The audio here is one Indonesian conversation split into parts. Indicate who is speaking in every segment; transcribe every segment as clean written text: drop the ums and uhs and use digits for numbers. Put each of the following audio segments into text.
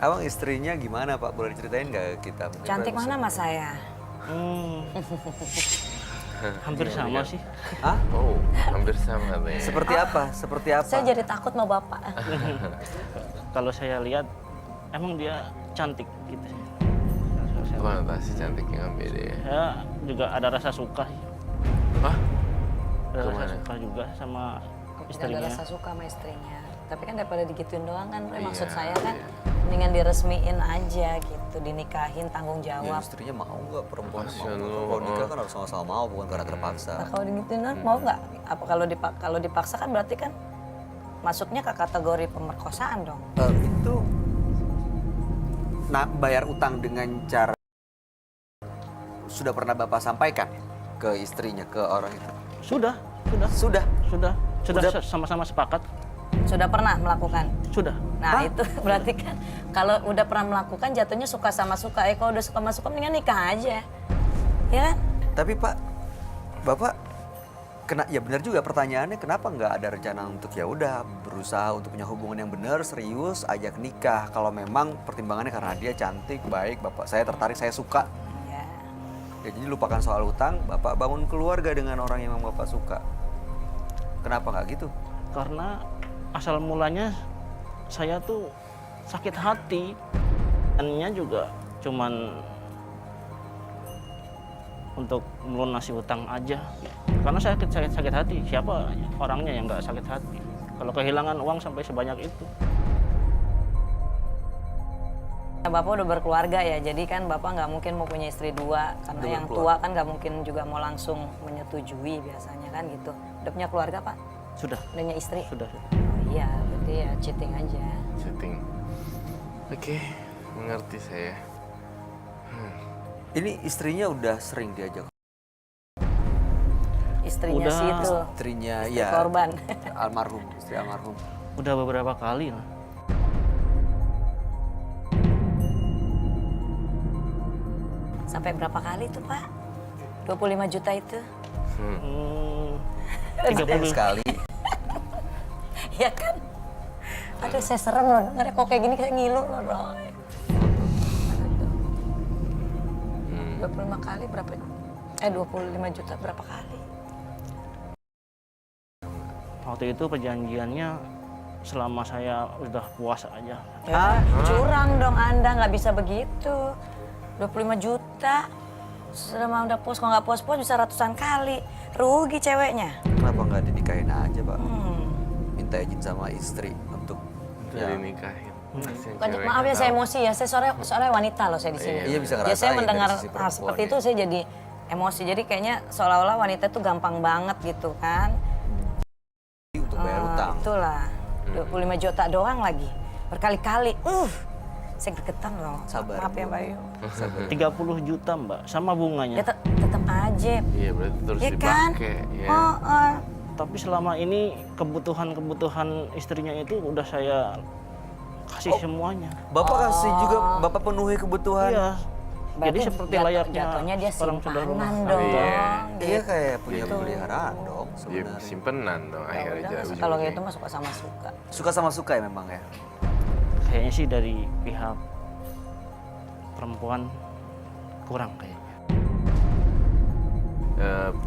Speaker 1: Abang istrinya gimana Pak? Boleh diceritain nggak ke kita? Mungkin
Speaker 2: Cantik
Speaker 1: bisa-
Speaker 2: mana mas saya?
Speaker 3: Hampir sama sih.
Speaker 1: Hah?
Speaker 4: Oh, hampir sama nih.
Speaker 1: Seperti apa? Seperti apa?
Speaker 2: Saya jadi takut mau bapak.
Speaker 3: Kalau saya lihat, emang dia cantik gitu.
Speaker 4: Apa si cantiknya kan beda ya?
Speaker 3: Saya juga ada rasa suka sih.
Speaker 4: Hah?
Speaker 3: Ada rasa
Speaker 4: Kemana?
Speaker 3: suka juga sama
Speaker 2: Gak ada
Speaker 3: istrinya.
Speaker 2: rasa suka sama istrinya. Tapi kan daripada digituin doang kan, maksud
Speaker 4: Iya,
Speaker 2: saya kan
Speaker 4: iya.
Speaker 2: mendingan diresmiin aja gitu, dinikahin tanggung
Speaker 1: Ya,
Speaker 2: jawab.
Speaker 1: istrinya mau nggak perempuan?
Speaker 4: Kasian
Speaker 1: Mau.
Speaker 4: lu,
Speaker 1: Kalau nikah
Speaker 4: oh.
Speaker 1: kan harus sama-sama mau, bukan karena terpaksa.
Speaker 2: Nah, kalau digituin doang, mau nggak? Apa kalau dipaksa kan berarti kan masuknya ke kategori pemerkosaan dong.
Speaker 1: Itu bayar utang dengan cara sudah pernah Bapak sampaikan ke istrinya, ke orang itu?
Speaker 3: Sudah.
Speaker 1: Sudah.
Speaker 3: Sudah
Speaker 1: Udah.
Speaker 3: sama-sama sepakat.
Speaker 2: Sudah pernah melakukan?
Speaker 3: Sudah.
Speaker 2: Nah itu berarti kan kalau udah pernah melakukan jatuhnya suka sama suka. Kalau udah suka sama suka mendingan nikah aja. Ya kan?
Speaker 1: Tapi Pak, Bapak ya benar juga pertanyaannya, kenapa nggak ada rencana untuk ya udah berusaha untuk punya hubungan yang benar, serius, ajak nikah. Kalau memang pertimbangannya karena dia cantik, baik, Bapak saya tertarik, saya suka.
Speaker 2: Ya.
Speaker 1: Ya jadi lupakan soal utang, Bapak bangun keluarga dengan orang yang memang Bapak suka. Kenapa nggak gitu?
Speaker 3: Karena asal mulanya saya tuh sakit hati. Annya juga cuman untuk melunasi utang aja. Karena saya sakit hati. Siapa orangnya yang nggak sakit hati? Kalau kehilangan uang sampai sebanyak itu.
Speaker 2: Bapak udah berkeluarga ya, jadi kan Bapak nggak mungkin mau punya istri dua. Karena
Speaker 1: Udah
Speaker 2: yang tua kan nggak mungkin juga mau langsung menyetujui biasanya kan gitu. Udah punya keluarga Pak?
Speaker 3: Sudah.
Speaker 2: Udah punya istri?
Speaker 3: Sudah.
Speaker 2: Oh iya, berarti ya cheating aja.
Speaker 4: Chatting. Oke, mengerti saya.
Speaker 1: Ini istrinya udah sering diajak.
Speaker 2: Istrinya
Speaker 3: Udah.
Speaker 2: sih itu,
Speaker 1: Istrinya
Speaker 2: istri
Speaker 1: ya
Speaker 2: korban.
Speaker 1: almarhum, istri almarhum.
Speaker 3: Udah beberapa kali lah.
Speaker 2: Sampai berapa kali tuh Pak? 25 juta itu?
Speaker 3: Hmm,
Speaker 1: Sedang
Speaker 3: 30.
Speaker 1: sekali.
Speaker 2: Ya kan? Aduh saya serem loh, dengarnya kok kayak gini kayak ngilu loh Roy. 25 kali berapa? 25 juta berapa kali?
Speaker 3: Waktu itu perjanjiannya selama saya udah puas aja.
Speaker 2: Ya, curang dong Anda, nggak bisa begitu. 25 juta, selama udah puas, kalau nggak puas-puas bisa ratusan kali. Rugi ceweknya.
Speaker 1: Kenapa nggak dinikahin aja Pak?
Speaker 2: Hmm.
Speaker 1: Minta izin sama istri untuk
Speaker 4: Udah dinikahin. Kasian
Speaker 2: Bukan,
Speaker 4: cewek
Speaker 2: maaf ya
Speaker 4: nggak
Speaker 2: saya
Speaker 4: tahu.
Speaker 2: emosi ya, saya soalnya wanita loh saya di sini.
Speaker 1: Iya, bisa
Speaker 2: Jadi
Speaker 1: ngerasain
Speaker 2: saya
Speaker 1: dari
Speaker 2: mendengar
Speaker 1: sisi
Speaker 2: hal
Speaker 1: perempuan
Speaker 2: seperti
Speaker 1: ya.
Speaker 2: itu saya jadi emosi. Jadi kayaknya seolah-olah wanita itu gampang banget gitu kan.
Speaker 1: untuk bayar utang.
Speaker 2: Itulah, 25 juta doang lagi. Berkali-kali, saya gregetan loh.
Speaker 1: Sabar,
Speaker 2: Maaf ya
Speaker 1: Bu.
Speaker 2: Bayu.
Speaker 1: Sabar.
Speaker 3: 30 juta Mbak, sama
Speaker 2: Ya
Speaker 3: bunganya.
Speaker 2: tetap aja.
Speaker 4: Iya, berarti terus
Speaker 2: Ya kan?
Speaker 4: dipakai. Ya.
Speaker 2: Oh.
Speaker 3: Tapi selama ini kebutuhan istrinya itu udah saya kasih semuanya.
Speaker 1: Bapak kasih juga, Bapak penuhi kebutuhan.
Speaker 3: Iya. Jadi
Speaker 2: Berarti
Speaker 3: seperti
Speaker 2: jatuhnya
Speaker 3: layaknya
Speaker 2: dia
Speaker 3: orang sudah rumah.
Speaker 2: simpanan dong.
Speaker 4: Iya.
Speaker 1: Iya kayak punya peliharaan dong
Speaker 4: Dia
Speaker 1: sebenarnya.
Speaker 4: simpenan dong
Speaker 2: Ya
Speaker 4: akhirnya.
Speaker 2: udah,
Speaker 4: ujung-ujungnya.
Speaker 2: kalau gitu mah suka sama suka.
Speaker 1: Suka sama suka ya memang ya.
Speaker 3: Kayaknya sih dari pihak perempuan kurang kayaknya.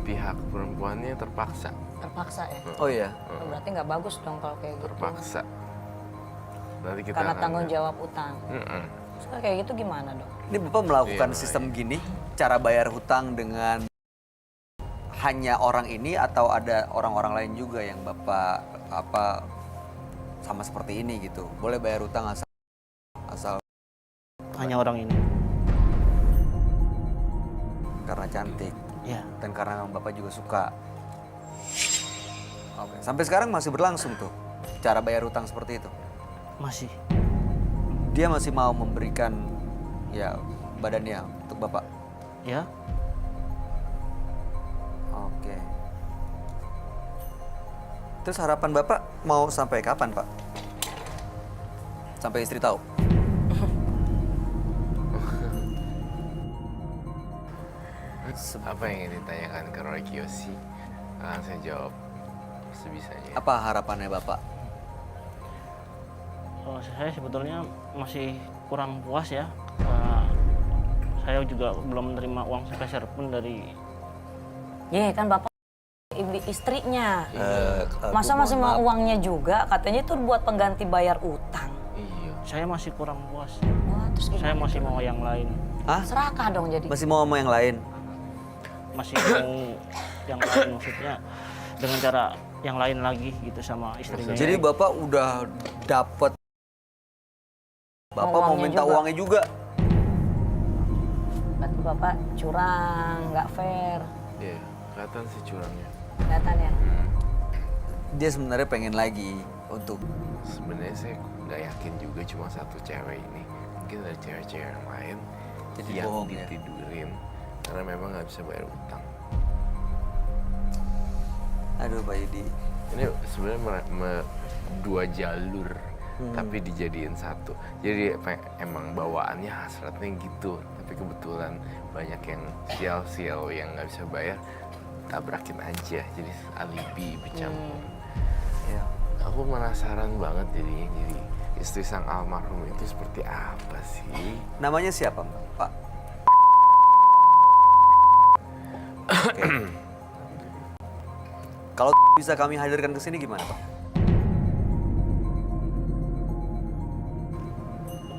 Speaker 4: Pihak perempuannya terpaksa.
Speaker 2: Terpaksa ya.
Speaker 1: Oh iya.
Speaker 2: Berarti nggak bagus dong kalau kayak gitu.
Speaker 4: Terpaksa. Nanti kita
Speaker 2: Karena
Speaker 4: akan
Speaker 2: tanggung
Speaker 4: lihat.
Speaker 2: jawab utang.
Speaker 4: Mm-mm.
Speaker 2: Terus kalau kayak gitu gimana dong?
Speaker 1: Ini Bapak melakukan
Speaker 4: Iya,
Speaker 1: sistem gini, cara bayar hutang dengan hanya orang ini atau ada orang-orang lain juga yang Bapak sama seperti ini gitu. Boleh bayar hutang asal
Speaker 3: Hanya orang ini.
Speaker 1: karena cantik
Speaker 3: Ya,
Speaker 1: dan karena memang Bapak juga suka. Oke, sampai sekarang masih berlangsung tuh cara bayar hutang seperti itu.
Speaker 3: masih.
Speaker 1: Dia masih mau memberikan ya badannya untuk Bapak.
Speaker 3: Ya,
Speaker 1: Oke. Terus harapan Bapak mau sampai kapan, Pak? Sampai istri tahu?
Speaker 4: Apa yang ingin ditanyakan ke Roy Kiyoshi? Akan saya jawab sebisanya.
Speaker 1: Apa harapannya Bapak?
Speaker 3: saya sebetulnya masih kurang puas ya. Saya juga belum menerima uang sepeser pun dari
Speaker 2: Kan bapak istrinya.
Speaker 1: Aku
Speaker 2: Masa masih
Speaker 1: mohon
Speaker 2: mau
Speaker 1: maaf.
Speaker 2: uangnya juga? Katanya itu buat pengganti bayar utang.
Speaker 4: Iya.
Speaker 3: saya masih kurang puas.
Speaker 2: Wah, terus gimana?
Speaker 3: Saya masih mau yang lain.
Speaker 1: Hah?
Speaker 2: Serakah dong jadi.
Speaker 1: Masih mau sama yang lain?
Speaker 3: Masih mau yang lain maksudnya dengan cara yang lain lagi gitu sama istrinya.
Speaker 1: Jadi Bapak udah dapet, Bapak mau
Speaker 2: Uangnya
Speaker 1: minta
Speaker 2: juga.
Speaker 1: uangnya juga?
Speaker 2: Berarti bapak curang, nggak fair.
Speaker 4: Iya, kelihatan sih curangnya.
Speaker 2: Kelihatan ya.
Speaker 1: Dia sebenarnya pengen lagi untuk
Speaker 4: Sebenarnya saya nggak yakin juga cuma satu cewek ini. Mungkin ada cewek-cewek yang lain
Speaker 1: Jadi
Speaker 4: yang
Speaker 1: bohong ya?
Speaker 4: ditidurin karena memang nggak bisa bayar utang.
Speaker 1: aduh Pak Yudi.
Speaker 4: Ini sebenarnya dua jalur tapi dijadiin satu. Jadi emang bawaannya hasratnya gitu. Tapi kebetulan banyak yang sial-sial yang nggak bisa bayar, tabrakin aja. Jadi alibi bercampur.
Speaker 1: Ya.
Speaker 4: Aku penasaran banget jadinya. Jadi istri sang almarhum itu seperti apa sih?
Speaker 1: Namanya siapa Pak? Oke. Kalau bisa kami hadirkan ke sini gimana Pak?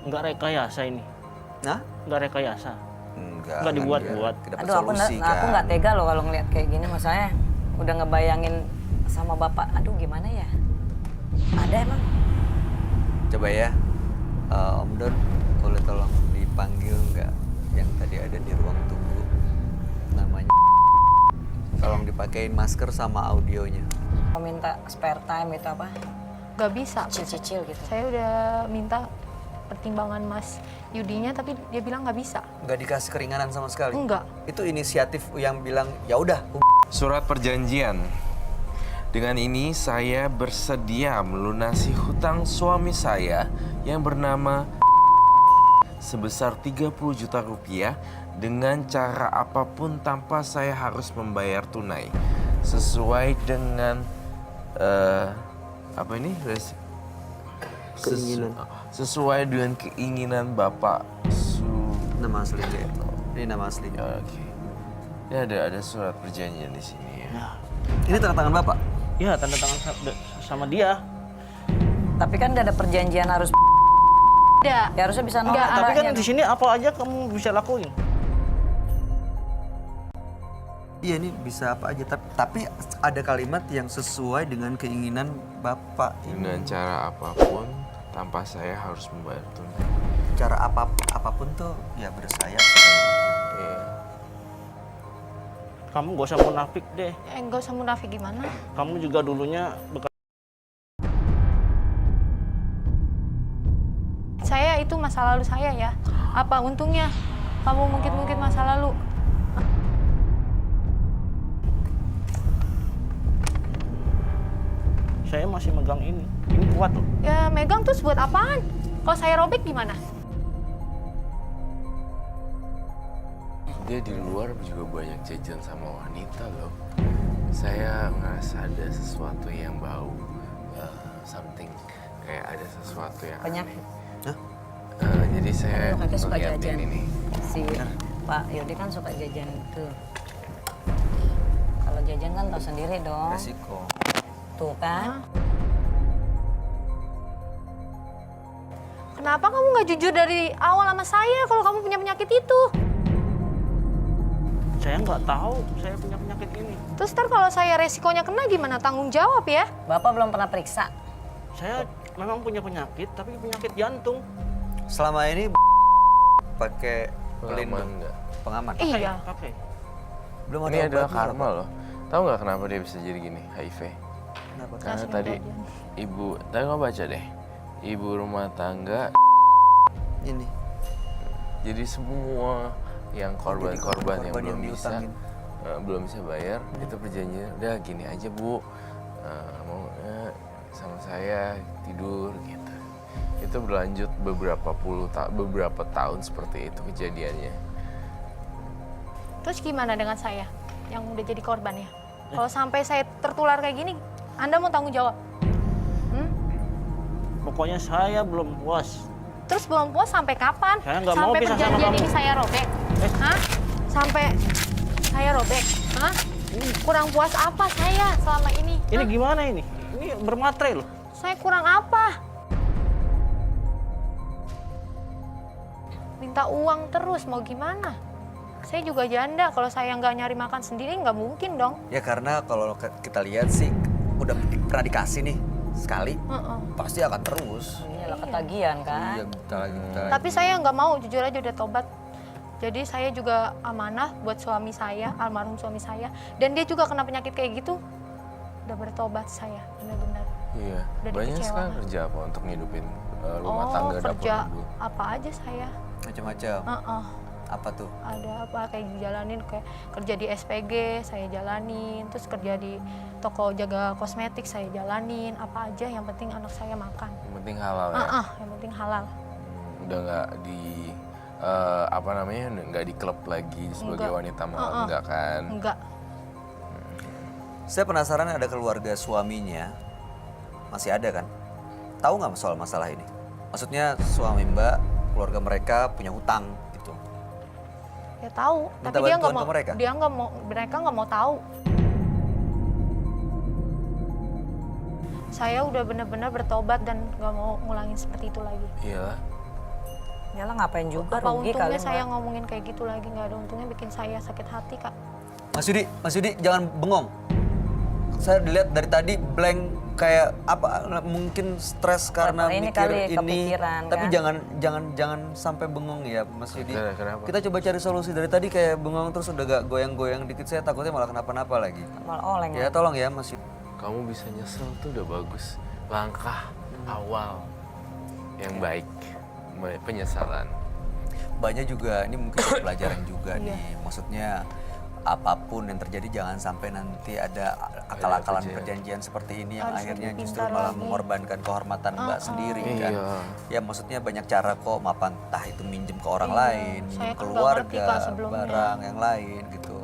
Speaker 3: Nggak rekayasa ini,
Speaker 1: Nah?
Speaker 3: nggak rekayasa.
Speaker 1: Enggak.
Speaker 3: Nggak dibuat-buat.
Speaker 1: Dapat
Speaker 2: Aduh,
Speaker 1: solusi
Speaker 2: aku
Speaker 1: kan.
Speaker 2: nggak tega loh kalau ngeliat kayak gini. Maksudnya udah ngebayangin sama bapak. Aduh, gimana ya? Ada emang?
Speaker 1: Coba ya, Om Don, boleh tolong dipanggil nggak yang tadi ada di ruang tunggu? Namanya. Tolong dipakein masker sama audionya.
Speaker 2: Mau minta spare time itu apa?
Speaker 5: Gak bisa.
Speaker 2: Cicil-cicil gitu.
Speaker 5: Saya udah minta pertimbangan Mas Yudinya, tapi dia bilang nggak bisa.
Speaker 1: Nggak dikasih keringanan sama sekali?
Speaker 5: Enggak.
Speaker 1: Itu inisiatif yang bilang, ya udah.
Speaker 4: Surat perjanjian. Dengan ini saya bersedia melunasi hutang suami saya yang bernama sebesar 30 juta rupiah dengan cara apapun tanpa saya harus membayar tunai. Sesuai dengan apa ini?
Speaker 1: Keinginan.
Speaker 4: Sesuai dengan keinginan Bapak
Speaker 1: Nama asli dia. Ini nama asli.
Speaker 4: Oke. Ini ada surat perjanjian di sini ya.
Speaker 3: Ya,
Speaker 1: Ini tanda tangan Bapak?
Speaker 3: ya tanda tangan sama dia.
Speaker 2: Tapi kan udah ada perjanjian harus.
Speaker 5: Ada.
Speaker 2: Ya harusnya bisa nolak.
Speaker 5: Enggak,
Speaker 3: Tapi kan
Speaker 2: mbaknya
Speaker 3: di sini apa aja kamu bisa lakuin.
Speaker 1: Iya ini bisa apa aja, tapi ada kalimat yang sesuai dengan keinginan Bapak.
Speaker 4: Dengan cara apapun tanpa saya harus membayar tunai.
Speaker 1: Cara apapun tuh ya bersayap.
Speaker 4: Iya.
Speaker 3: Kamu gak usah munafik deh.
Speaker 5: Enggak usah munafik gimana?
Speaker 3: Kamu juga dulunya
Speaker 5: Saya itu masa lalu saya ya. Apa untungnya kamu mungkin masa lalu?
Speaker 3: saya masih megang ini. Ini kuat loh.
Speaker 5: Ya megang terus buat apaan? Kalau saya robek gimana?
Speaker 4: Dia di luar juga banyak jajan sama wanita loh. Saya ngerasa ada sesuatu yang bau, something kayak ada sesuatu yang
Speaker 2: Penyakit.
Speaker 4: aneh.
Speaker 1: Hah?
Speaker 4: Jadi saya
Speaker 2: Aduh, kakek suka
Speaker 4: ngeliatin
Speaker 2: jajan.
Speaker 4: ini.
Speaker 2: Si Pak Yudi kan suka jajan tuh. Kalau jajan kan tau sendiri dong.
Speaker 1: Resiko.
Speaker 2: Tuh kan.
Speaker 5: Kenapa kamu nggak jujur dari awal sama saya kalau kamu punya penyakit itu?
Speaker 3: Saya nggak tahu saya punya penyakit ini.
Speaker 5: Terus ntar kalau saya resikonya kena gimana? Tanggung jawab ya?
Speaker 2: Bapak belum pernah periksa.
Speaker 3: Saya memang punya penyakit, tapi penyakit jantung.
Speaker 1: Selama ini pakai
Speaker 4: Pengalaman
Speaker 1: pelindung,
Speaker 4: nggak?
Speaker 1: pengaman.
Speaker 5: Iya.
Speaker 3: Pakai.
Speaker 1: Belum ada
Speaker 4: Ini adalah
Speaker 1: obatnya,
Speaker 4: karma
Speaker 1: Pak.
Speaker 4: loh. Tahu nggak kenapa dia bisa jadi gini, HIV?
Speaker 1: Kenapa?
Speaker 4: Karena
Speaker 5: Kasih
Speaker 4: tadi
Speaker 5: jajan.
Speaker 4: ibu, tadi kamu baca deh, ibu rumah tangga.
Speaker 1: Ini.
Speaker 4: Jadi semua yang korban-korban yang
Speaker 1: korban
Speaker 4: belum
Speaker 1: yang
Speaker 4: bisa
Speaker 1: diutangin.
Speaker 4: belum bisa bayar itu perjanjian udah gini aja Bu, mau sama saya tidur gitu. Itu berlanjut beberapa tahun seperti itu kejadiannya.
Speaker 5: Terus gimana dengan saya yang udah jadi korban ya? Kalau sampai saya tertular kayak gini, Anda mau tanggung jawab?
Speaker 3: Pokoknya saya belum puas.
Speaker 5: Terus belum puas sampai kapan?
Speaker 3: Saya nggak mau
Speaker 5: Sampai
Speaker 3: pisah sama
Speaker 5: perjanjian
Speaker 3: kamu.
Speaker 5: ini saya robek? Hah? Sampai saya robek? Hah? Kurang puas apa saya selama ini?
Speaker 3: Ini
Speaker 5: Hah?
Speaker 3: gimana ini? Ini bermaterai loh.
Speaker 5: Saya kurang apa? Minta uang terus, mau gimana? Saya juga janda, kalau saya nggak nyari makan sendiri nggak mungkin dong.
Speaker 1: Ya karena kalau kita lihat sih udah pernah dikasih nih sekali,
Speaker 5: Heeh.
Speaker 1: pasti akan terus.
Speaker 2: Inilah ketagihan kan.
Speaker 1: Iya, bentar lagi, bentar lagi.
Speaker 5: Tapi saya nggak mau, jujur aja udah tobat. Jadi saya juga amanah buat suami saya, almarhum suami saya. Dan dia juga kena penyakit kayak gitu. Udah bertobat saya, benar-benar.
Speaker 4: Iya.
Speaker 5: Udah
Speaker 4: Banyak
Speaker 5: dikecewakan.
Speaker 4: sekarang kerja apa untuk ngidupin rumah tangga dapur
Speaker 5: kerja
Speaker 4: ibu?
Speaker 5: apa aja saya.
Speaker 1: Macam-macam.
Speaker 5: Heeh.
Speaker 1: Apa tuh?
Speaker 5: Ada apa kayak dijalanin, kayak kerja di SPG saya jalanin, terus kerja di toko jaga kosmetik saya jalanin, apa aja yang penting anak saya makan.
Speaker 4: Yang penting halal ya.
Speaker 5: Yang penting halal.
Speaker 4: Udah nggak di apa namanya, nggak di klub lagi sebagai
Speaker 5: Enggak.
Speaker 4: wanita malam, enggak kan?
Speaker 5: Enggak.
Speaker 1: Saya penasaran ada keluarga suaminya, masih ada kan? Tahu nggak soal masalah ini? Maksudnya suami Mbak, keluarga mereka punya hutang gitu.
Speaker 5: Ya tahu,
Speaker 1: Minta
Speaker 5: tapi dia nggak
Speaker 1: bantuan
Speaker 5: mau.
Speaker 1: ke mereka?
Speaker 5: Dia nggak mau, mereka nggak mau tahu. Saya udah benar-benar bertobat dan nggak mau ngulangin seperti itu lagi.
Speaker 4: Iya.
Speaker 2: Yalah ngapain juga
Speaker 5: Apa
Speaker 2: rugi
Speaker 5: untungnya
Speaker 2: kali
Speaker 5: saya
Speaker 2: Mbak.
Speaker 5: ngomongin kayak gitu lagi, nggak ada untungnya, bikin saya sakit hati Kak.
Speaker 1: Mas Yudi, jangan bengong. Saya dilihat dari tadi blank kayak apa? Mungkin stres karena
Speaker 2: Ini
Speaker 1: mikir
Speaker 2: kali,
Speaker 1: ini.
Speaker 2: kepikiran,
Speaker 1: Tapi
Speaker 2: kan?
Speaker 1: jangan sampai bengong ya, Mas Yudi.
Speaker 4: Kenapa?
Speaker 1: Kita coba cari solusi. Dari tadi kayak bengong terus udah gak goyang-goyang dikit, saya takutnya malah kenapa-napa lagi.
Speaker 2: Malah oleng.
Speaker 1: Ya tolong ya Mas Yudi.
Speaker 4: Kamu bisa nyesel tuh udah bagus. Langkah awal yang baik, penyesalan.
Speaker 1: Banyak juga, ini mungkin jadi pelajaran juga
Speaker 5: Iya.
Speaker 1: nih. Maksudnya apapun yang terjadi jangan sampai nanti ada akal-akalan perjanjian seperti ini yang
Speaker 5: Harus
Speaker 1: akhirnya
Speaker 5: lebih
Speaker 1: justru
Speaker 5: pintar
Speaker 1: malah
Speaker 5: lagi.
Speaker 1: mengorbankan kehormatan Mbak sendiri kan.
Speaker 4: Iya.
Speaker 1: Ya maksudnya banyak cara kok, mapan entah itu minjem ke orang
Speaker 5: Iya,
Speaker 1: lain,
Speaker 5: saya
Speaker 1: minjem
Speaker 5: kan
Speaker 1: keluarga,
Speaker 5: nggak ngerti, Kak, sebelumnya.
Speaker 1: barang yang lain gitu.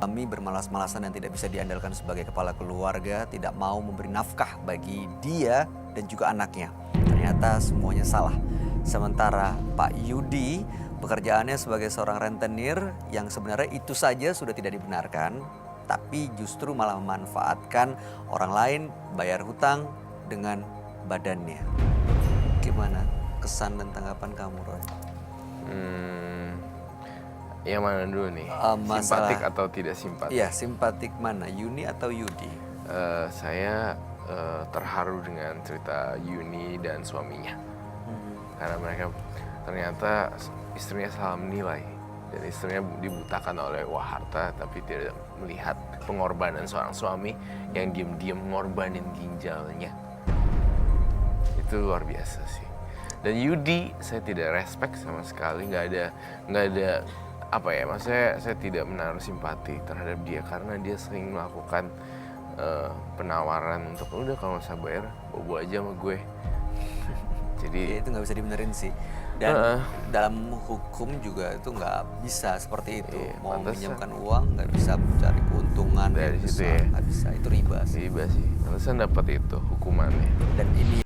Speaker 1: Kami bermalas-malasan yang tidak bisa diandalkan sebagai kepala keluarga, tidak mau memberi nafkah bagi dia dan juga anaknya. Ternyata semuanya salah. Sementara Pak Yudi pekerjaannya sebagai seorang rentenir yang sebenarnya itu saja sudah tidak dibenarkan, tapi justru malah memanfaatkan orang lain bayar hutang dengan badannya. Gimana kesan dan tanggapan kamu, Roy?
Speaker 4: Yang mana dulu nih?
Speaker 1: Masalah-
Speaker 4: Simpatik atau tidak simpatik?
Speaker 1: Iya, simpatik mana? Yuni atau Yudi?
Speaker 4: Saya terharu dengan cerita Yuni dan suaminya. Karena mereka ternyata istrinya salah menilai. Dan istrinya dibutakan oleh harta, tapi tidak melihat pengorbanan seorang suami yang diam-diam mengorbanin ginjalnya. Itu luar biasa sih. Dan Yudi saya tidak respect sama sekali, nggak ada apa ya, maksudnya saya tidak menaruh simpati terhadap dia karena dia sering melakukan penawaran untuk udah kalau nggak usah bayar bobo aja sama gue. Jadi
Speaker 1: Ya, itu nggak bisa dibenerin sih. Dan dalam hukum juga itu nggak bisa seperti itu.
Speaker 4: Iya,
Speaker 1: Mau
Speaker 4: pantesan.
Speaker 1: meminjamkan uang nggak bisa cari keuntungan
Speaker 4: Dari
Speaker 1: yang
Speaker 4: situ
Speaker 1: besar.
Speaker 4: ya.
Speaker 1: Nggak bisa, itu riba sih.
Speaker 4: riba sih, pantesan dapat itu hukumannya.
Speaker 1: Dan ini